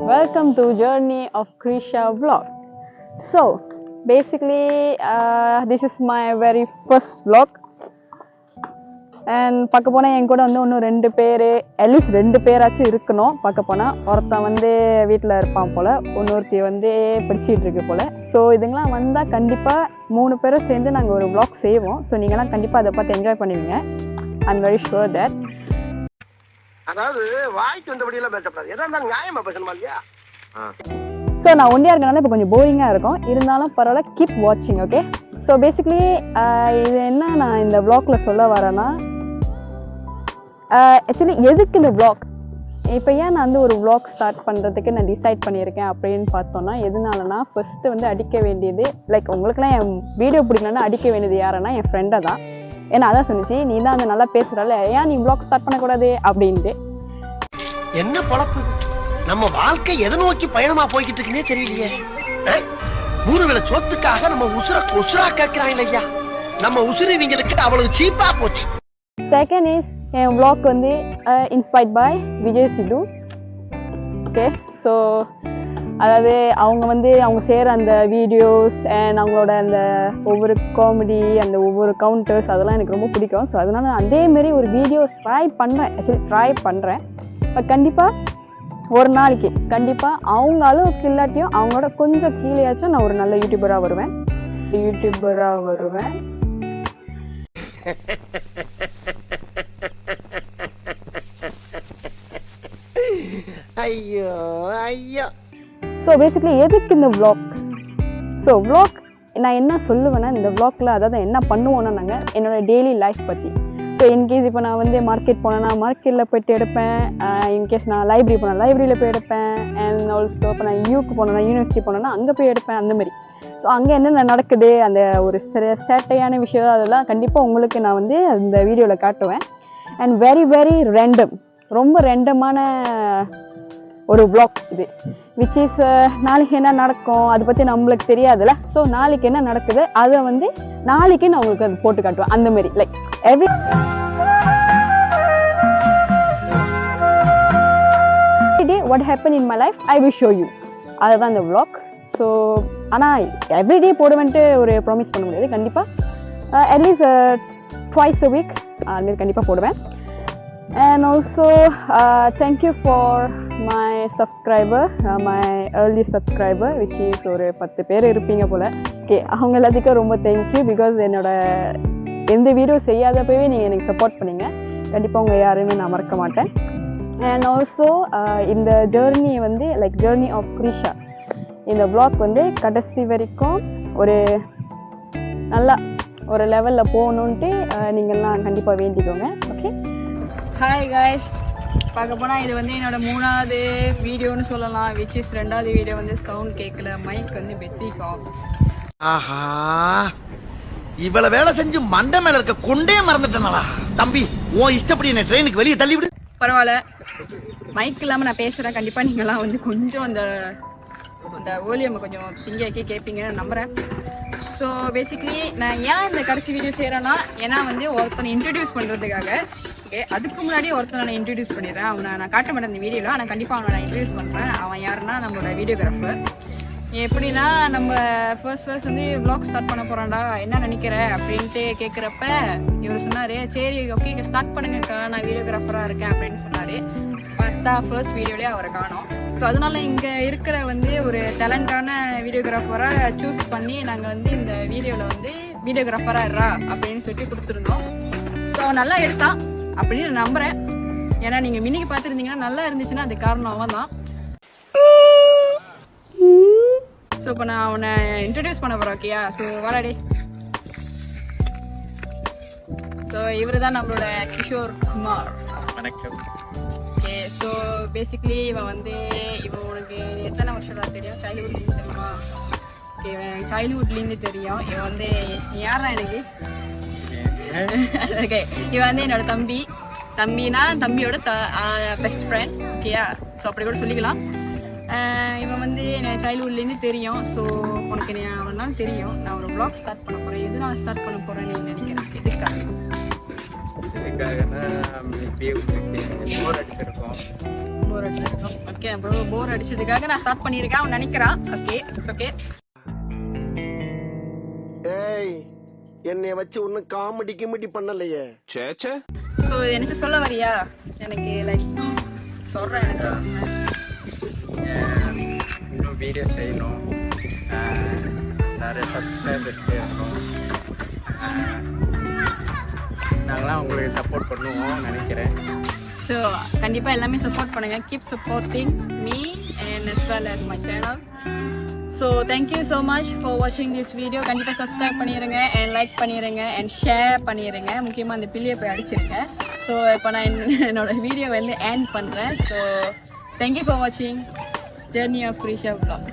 Welcome to Journey of Krisha vlog. So basically this is my very first vlog and பார்க்க போனா என் கூட வந்து இன்னும் ரெண்டு பேர் அட்லீஸ்ட் ரெண்டு பேராச்சும் இருக்கணும். பார்க்க போனா ஒருத்தன் வந்து வீட்டில் இருப்பான் போல, இன்னொருத்தி வந்து படிச்சுட்டு இருக்கு போல. ஸோ இதுங்களாம் வந்தால் கண்டிப்பாக 3 பேரும் சேர்ந்து நாங்கள் ஒரு vlog செய்வோம். ஸோ நீங்களாம் கண்டிப்பாக அதை பார்த்து என்ஜாய் பண்ணுவீங்க. I'm very sure that. அதாவது வாய்க்கு வந்தபடியெல்லாம் பேசப்படாது, எதா இருந்தாலும் நியாயமா பேசணுமா இல்லையா? ஸோ நான் ஒண்டியாக இருக்கனால இப்போ கொஞ்சம் போரிங்காக இருக்கும், இருந்தாலும் பரவாயில்ல, கீப் வாட்சிங். ஓகே, ஸோ பேசிக்லி இது என்ன நான் இந்த vlogல சொல்ல வரேன்னா, ஆக்சுவலி எதுக்கு இந்த vlog, இப்போ ஏன் நான் வந்து ஒரு vlog ஸ்டார்ட் பண்ணுறதுக்கு நான் டிசைட் பண்ணியிருக்கேன் அப்படின்னு பார்த்தோன்னா, எதனாலனா ஃபர்ஸ்ட்டு வந்து அடிக்க வேண்டியது, லைக் உங்களுக்குலாம் என் வீடியோ பிடிக்கலன்னா அடிக்க வேண்டியது யாருன்னா என் ஃப்ரெண்டை தான். ஏன்னா அதான் சொன்னிச்சு, நீ தான் அந்த நல்லா பேசுகிறால, ஏன் நீ vlog ஸ்டார்ட் பண்ணக்கூடாது அப்படின்ட்டு. என்ன பொழப்பு, நம்ம வாழ்க்கை எதை நோக்கி பயணமா போய்கிட்டு இருக்குன்னே தெரியலையே. மூணு வேளை சோத்துக்காக நம்ம உசுரா கேட்கிறாங்க ஐயா. நம்ம உசுறு இவங்களுக்கு அவ்வளவு சீப்பா போச்சு. செகண்ட் இஸ் என் vlog வந்து inspired by Vijay Siddhu. Okay, so அதாவது அவங்க செய்கிற அந்த வீடியோஸ் அண்ட் அவங்களோட அந்த ஒவ்வொரு காமெடி, அந்த ஒவ்வொரு கவுண்டர்ஸ், அதெல்லாம் எனக்கு ரொம்ப பிடிக்கும். ஸோ அதனால அதேமாரி ஒரு வீடியோஸ் ட்ரை பண்ணுறேன். பட் கண்டிப்பாக ஒரு நாளைக்கு கண்டிப்பாக அவங்க அளவுக்கு இல்லாட்டியும் அவங்களோட கொஞ்சம் கீழேயாச்சும் நான் ஒரு நல்ல யூடியூபராக வருவேன். ஐயோ ஐயோ. ஸோ பேசிக்லி எதுக்கு இந்த vlog? ஸோ vlog நான் என்ன சொல்லுவேன்னா, இந்த vlogல அதாவது என்ன பண்ணுவோன்னா, நாங்கள் என்னோடய டெய்லி லைஃப் பற்றி. ஸோ இன்கேஸ் இப்போ நான் வந்து மார்க்கெட் போனேன்னா மார்க்கெட்டில் போய்ட்டு எடுப்பேன், இன்கேஸ் நான் லைப்ரரி போனேன் லைப்ரரியில் போய் எடுப்பேன், அண்ட் ஆல்சோ இப்போ நான் போனேன்னா யூனிவர்சிட்டி போனேன்னா அங்கே போய் எடுப்பேன், அந்தமாரி. ஸோ அங்கே என்னென்ன நடக்குது, அந்த ஒரு சேட்டையான விஷயம், அதெல்லாம் கண்டிப்பாக உங்களுக்கு நான் வந்து அந்த வீடியோவில் காட்டுவேன். அண்ட் வெரி வெரி ரேண்டம், ரொம்ப ரேண்டமான ஒரு vlog இது, விச் இஸ் நாளைக்கு என்ன நடக்கும் அதை பற்றி நம்மளுக்கு தெரியாதுல்ல. ஸோ நாளைக்கு என்ன நடக்குது அதை வந்து நாளைக்கு நான் உங்களுக்கு அது போட்டு காட்டுவேன், அந்த மாதிரி. Like every day what happen in my life I will show you, அதுதான் இந்த vlog. ஸோ ஆனால் எவ்ரிடே போடுவேன்ட்டு ஒரு ப்ராமிஸ் பண்ண முடியாது. கண்டிப்பாக அட்லீஸ்ட் ட்வைஸ் அ வீக் அதுமாரி கண்டிப்பாக போடுவேன். And also thank you for my subscriber, my early subscriber, which is ஒரு 10 பேர் இருப்பீங்க போல். ஓகே, அவங்க எல்லாத்துக்கும் ரொம்ப தேங்க்யூ. பிகாஸ் என்னோட எந்த வீடியோ செய்யாதப்பவே நீங்கள் எனக்கு சப்போர்ட் பண்ணீங்க. கண்டிப்பாக உங்கள் யாருமே நான் மறக்க மாட்டேன். அண்ட் ஆல்சோ இந்த ஜேர்னி வந்து லைக் ஜேர்னி ஆஃப் கிரிஷா, இந்த vlog வந்து கடைசி வரைக்கும் ஒரு நல்லா ஒரு லெவலில் போகணுன்ட்டு நீங்கள்லாம் கண்டிப்பாக வேண்டிக்கோங்க. Okay, hi guys. பார்க்க போனால் இது வந்து என்னோட 3வது வீடியோன்னு சொல்லலாம், விச் இஸ் 2வது வீடியோ வந்து சவுண்ட் கேட்கல, மைக் வந்து பெத்திக்கும். ஆஹா, இவ்வளவு வேலை செஞ்சு மண்டை மேல இருக்க கொண்டே மறந்துட்டேனாடா. தம்பி, உன் இஷ்டப்படி என்ன ட்ரெயினுக்கு வெளியே தள்ளி விடு. பரவாயில்ல, மைக் இல்லாமல் நான் பேசுகிறேன். கண்டிப்பாக நீங்களாம் வந்து கொஞ்சம் அந்த வால்யூமை கொஞ்சம் சிங்கியாக்கி கேட்பீங்கன்னு நம்புகிறேன். ஸோ பேசிக்லி நான் ஏன் இந்த கடைசி வீடியோ செய்கிறேன்னா, ஏன்னா வந்து ஒருத்தனை இன்ட்ரடியூஸ் பண்ணுறதுக்காக. ஓகே, அதுக்கு முன்னாடி ஒருத்தனை நான் இன்ட்ரடியூஸ் பண்ணிடுறேன். அவனை நான் காட்ட மாட்டேன் இந்த வீடியோவில், ஆனால் கண்டிப்பாக அவனை நான் இன்ட்ரடியூஸ் பண்ணுறேன். அவன் யாருன்னா நம்மளோட வீடியோகிராஃபர். எப்படின்னா, நம்ம ஃபர்ஸ்ட் வந்து vlog ஸ்டார்ட் பண்ண போகிறான்டா, என்ன நினைக்கிற அப்படின்ட்டு கேட்குறப்ப இவர் சொன்னார், சரி ஓகே ஸ்டார்ட் பண்ணுங்கக்கா, நான் வீடியோகிராஃபராக இருக்கேன் அப்படின்னு சொன்னார். பார்த்தா ஃபர்ஸ்ட் வீடியோலேயே அவரை காணோம். ஸோ அதனால இங்கே இருக்கிற வந்து ஒரு டேலண்டான வீடியோகிராஃபராக சூஸ் பண்ணி நாங்கள் வந்து இந்த வீடியோவில் வந்து வீடியோகிராஃபராக இருறா அப்படின்னு சொல்லிட்டு கொடுத்துருந்தோம். ஸோ அவன் நல்லா எடுத்தான் அப்படின்னு நான் நம்புகிறேன். ஏன்னா நீங்கள் மினிக்கு பார்த்துருந்தீங்கன்னா நல்லா இருந்துச்சுன்னா அது காரணம் அவன் தான். ஸோ இப்போ நான் அவனை இன்ட்ரடியூஸ் பண்ண போகிறேன். ஓகேயா? ஸோ வாடாடி. ஸோ இவர் தான் நம்மளோட கிஷோர் குமார். வணக்கம். ஓகே, ஸோ பேசிக்லி இவன் உனக்கு எத்தனை வருஷம் தெரியும்? சைல்ட்ஹுட்லேருந்து தெரியுமா? ஓகே, சைல்ட்ஹுட்லேருந்து தெரியும். இவன் வந்து யாரா எனக்கு? ஓகே, இவன் வந்து என்னோட தம்பினா தம்பியோட பெஸ்ட் ஃப்ரெண்ட். ஓகேயா? ஸோ அப்படி கூட சொல்லிக்கலாம். இவன் வந்து என் சைல்ட்ஹுட்லேருந்து தெரியும். ஸோ உனக்கு நான் ஒரு நாள் தெரியும், நான் ஒரு vlog ஸ்டார்ட் பண்ண போகிறேன். எதனால ஸ்டார்ட் பண்ண போகிறேன்னு நீ நினைக்கிறேன்? எதுக்காகனா மேபி உங்களுக்கு போர் அடிச்சிருக்கும். போர் அடிச்சிருக்கோம். ஓகே ப்ரோ, போர் அடிச்சதுக்காக நான் ஸ்டார்ட் பண்ணியிருக்கேன் அவன் நினைக்கிறான். Okay it's okay. ஏய் என்னைய வச்சு ஒன்னும் காமெடி கிமெடி பண்ணலையே. சேச்சே. ஸோ எனக்கு சொல்ல வரியா? எனக்கு லைக் சொல்கிறேன் எனக்கு இன்னும் வீடியோ செய்யணும், நிறைய சப்ஸ்கிரைபர்ஸ் இருக்கணும். நாங்களாம் உங்களுக்கு சப்போர்ட் பண்ணுவோம் நினைக்கிறேன். ஸோ கண்டிப்பாக எல்லாமே சப்போர்ட் பண்ணுங்கள். Keep supporting me and as well as my channel. So thank you so much for வாட்சிங் திஸ் வீடியோ. கண்டிப்பாக சப்ஸ்கிரைப் பண்ணிடுங்க அண்ட் லைக் பண்ணிடுங்க அண்ட் ஷேர் பண்ணிடுங்க. முக்கியமாக அந்த பில்லியை போய் அடிச்சிருங்க. ஸோ இப்போ நான் என்னோட வீடியோ வந்து எண்ட் பண்ணுறேன். ஸோ தேங்க்யூ ஃபார் வாட்சிங் ஜெர்னி ஆஃப் ப்ரீஷா vlog.